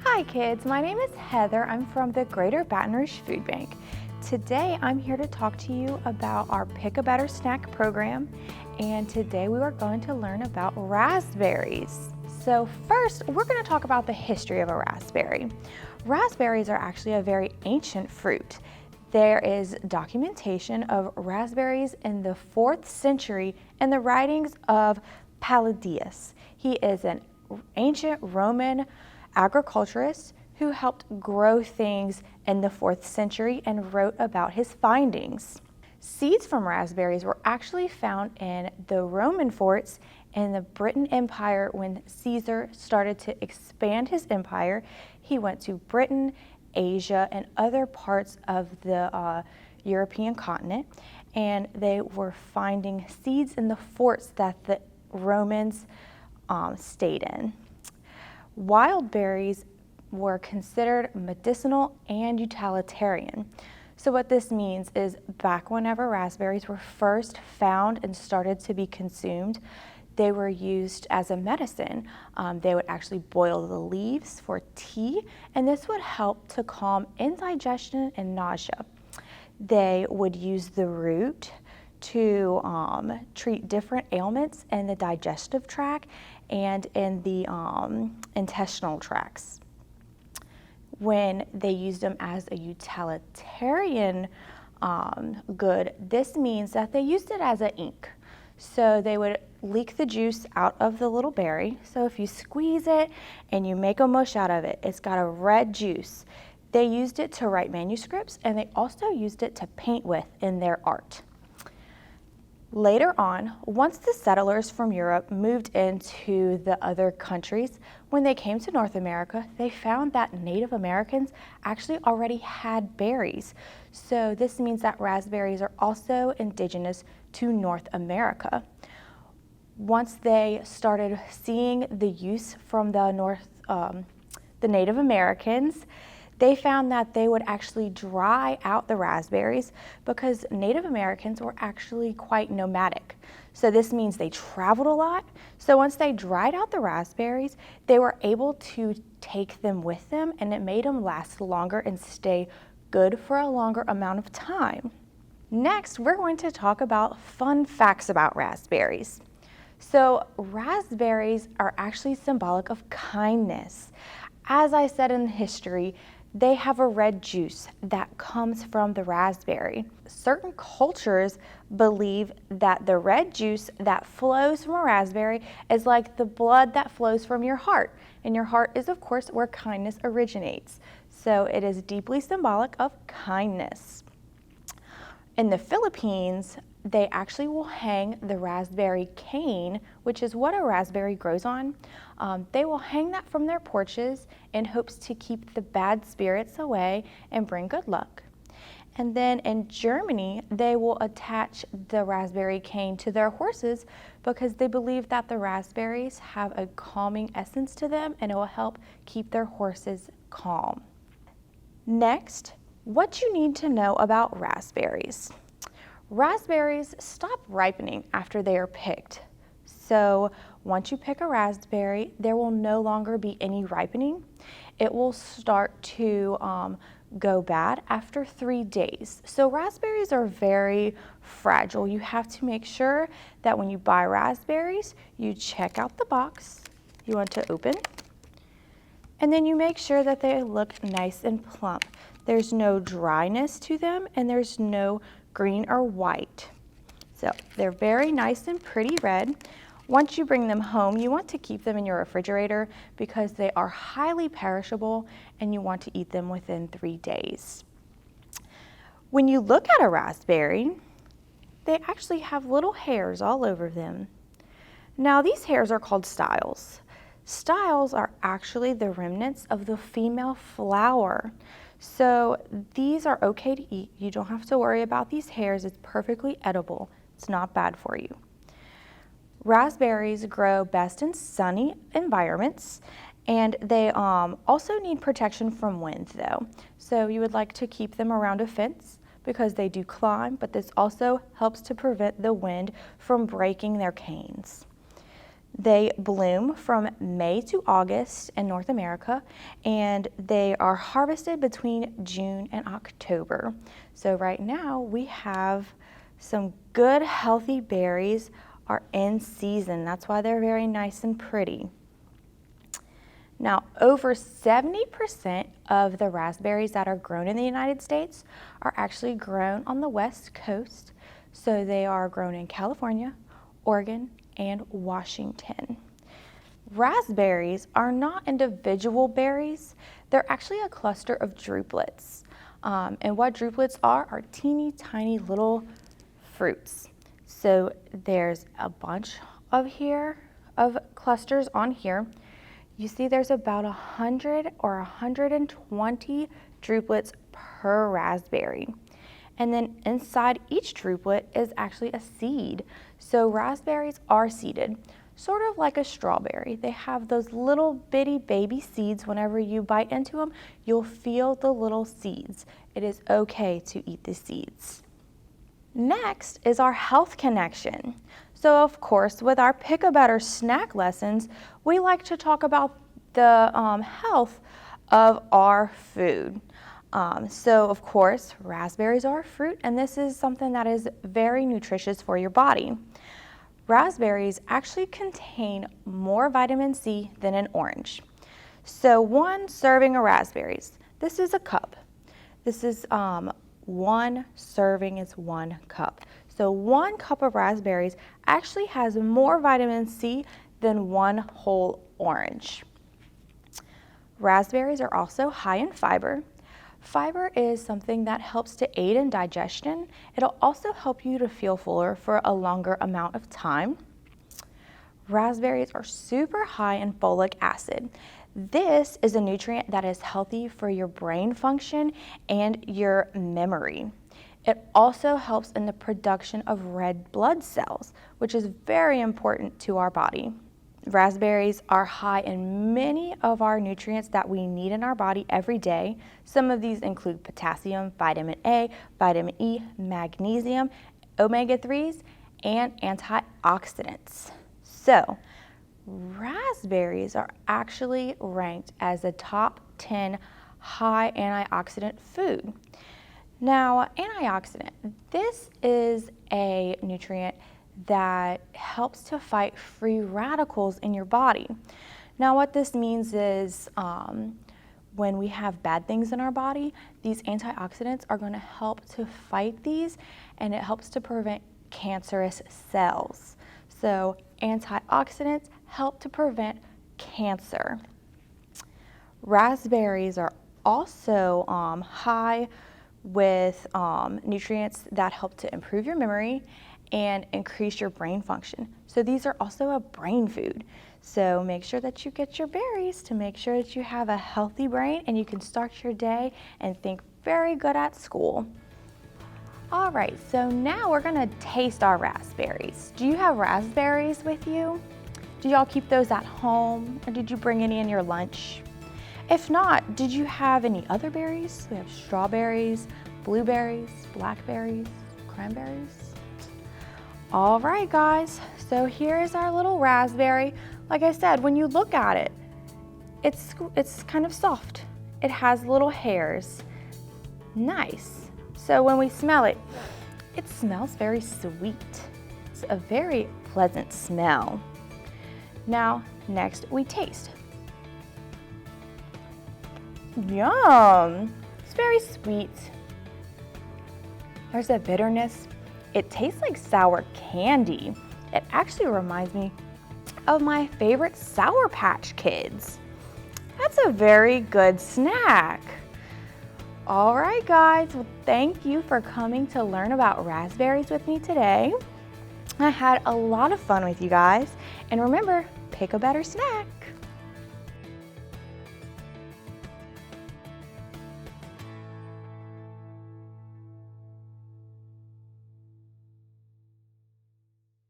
Hi kids, my name is Heather. I'm from the Greater Baton Rouge Food Bank. Today I'm here to talk to you about our Pick a Better Snack program, and today we are going to learn about raspberries. So first, we're going to talk about the history of a raspberry. Raspberries are actually a very ancient fruit. There is documentation of raspberries in the 4th century in the writings of Palladius. He is an ancient Roman agriculturist who helped grow things in the 4th century and wrote about his findings. Seeds from raspberries were actually found in the Roman forts in the Britain Empire. When Caesar started to expand his empire, he went to Britain, Asia, and other parts of the European continent, and they were finding seeds in the forts that the Romans stayed in. Wild berries were considered medicinal and utilitarian. So what this means is back whenever raspberries were first found and started to be consumed, they were used as a medicine. They would actually boil the leaves for tea, and this would help to calm indigestion and nausea. They would use the root to treat different ailments in the digestive tract and in the intestinal tracts. When they used them as a utilitarian good, this means that they used it as an ink. So they would leak the juice out of the little berry. So if you squeeze it and you make a mush out of it, it's got a red juice. They used it to write manuscripts, and they also used it to paint with in their art. Later on, once the settlers from Europe moved into the other countries, when they came to North America, they found that Native Americans actually already had berries. So this means that raspberries are also indigenous to North America. Once they started seeing the use from the Native Americans, they found that they would actually dry out the raspberries because Native Americans were actually quite nomadic. So this means they traveled a lot. So once they dried out the raspberries, they were able to take them with them, and it made them last longer and stay good for a longer amount of time. Next, we're going to talk about fun facts about raspberries. So raspberries are actually symbolic of kindness. As I said in history, they have a red juice that comes from the raspberry. Certain cultures believe that the red juice that flows from a raspberry is like the blood that flows from your heart. And your heart is, of course, where kindness originates. So it is deeply symbolic of kindness. In the Philippines, they actually will hang the raspberry cane, which is what a raspberry grows on. They will hang that from their porches in hopes to keep the bad spirits away and bring good luck. And then in Germany, they will attach the raspberry cane to their horses because they believe that the raspberries have a calming essence to them, and it will help keep their horses calm. Next, what you need to know about raspberries. Raspberries stop ripening after they are picked. So once you pick a raspberry, there will no longer be any ripening. It will start to go bad after 3 days. So raspberries are very fragile. You have to make sure that when you buy raspberries, you check out the box you want to open, and then you make sure that they look nice and plump. There's no dryness to them, and there's no green or white. So they're very nice and pretty red. Once you bring them home, you want to keep them in your refrigerator because they are highly perishable, and you want to eat them within 3 days. When you look at a raspberry, they actually have little hairs all over them. Now these hairs are called styles. Styles are actually the remnants of the female flower. So these are okay to eat. You don't have to worry about these hairs. It's perfectly edible. It's not bad for you. Raspberries grow best in sunny environments, and they also need protection from wind though. So you would like to keep them around a fence because they do climb, but this also helps to prevent the wind from breaking their canes. They bloom from May to August in North America, and they are harvested between June and October. So right now we have some good healthy berries are in season. That's why they're very nice and pretty. Now, over 70% of the raspberries that are grown in the United States are actually grown on the West Coast. So they are grown in California, Oregon, and Washington. Raspberries are not individual berries. They're actually a cluster of drupelets. And what drupelets are teeny tiny little fruits. So there's a bunch of clusters on here. You see there's about 100 or 120 drupelets per raspberry. And then inside each druplet is actually a seed. So raspberries are seeded, sort of like a strawberry. They have those little bitty baby seeds. Whenever you bite into them, you'll feel the little seeds. It is okay to eat the seeds. Next is our health connection. So of course, with our Pick a Better snack lessons, we like to talk about the health of our food. So of course, raspberries are a fruit, and this is something that is very nutritious for your body. Raspberries actually contain more vitamin C than an orange. So one serving of raspberries, this is a cup. This is one serving is 1 cup. So 1 cup of raspberries actually has more vitamin C than 1 whole orange. Raspberries are also high in fiber. Fiber is something that helps to aid in digestion. It'll also help you to feel fuller for a longer amount of time. Raspberries are super high in folic acid. This is a nutrient that is healthy for your brain function and your memory. It also helps in the production of red blood cells, which is very important to our body. Raspberries are high in many of our nutrients that we need in our body every day. Some of these include potassium, vitamin A, vitamin E, magnesium, omega-3s, and antioxidants. So, raspberries are actually ranked as a top 10 high antioxidant food. Now, antioxidant, this is a nutrient that helps to fight free radicals in your body. Now, what this means is when we have bad things in our body, these antioxidants are going to help to fight these, and it helps to prevent cancerous cells. So antioxidants help to prevent cancer. Raspberries are also high with nutrients that help to improve your memory and increase your brain function. So these are also a brain food. So make sure that you get your berries to make sure that you have a healthy brain and you can start your day and think very good at school. All right, so now we're gonna taste our raspberries. Do you have raspberries with you? Do y'all keep those at home, or did you bring any in your lunch? If not, did you have any other berries? We have strawberries, blueberries, blackberries, cranberries. All right, guys, so here is our little raspberry. Like I said, when you look at it, it's kind of soft. It has little hairs. Nice. So when we smell it, it smells very sweet. It's a very pleasant smell. Now, next we taste. Yum! It's very sweet. There's a bitterness. It tastes like sour candy. It actually reminds me of my favorite Sour Patch Kids. That's a very good snack. All right, guys, well, thank you for coming to learn about raspberries with me today. I had a lot of fun with you guys. And remember, pick a better snack.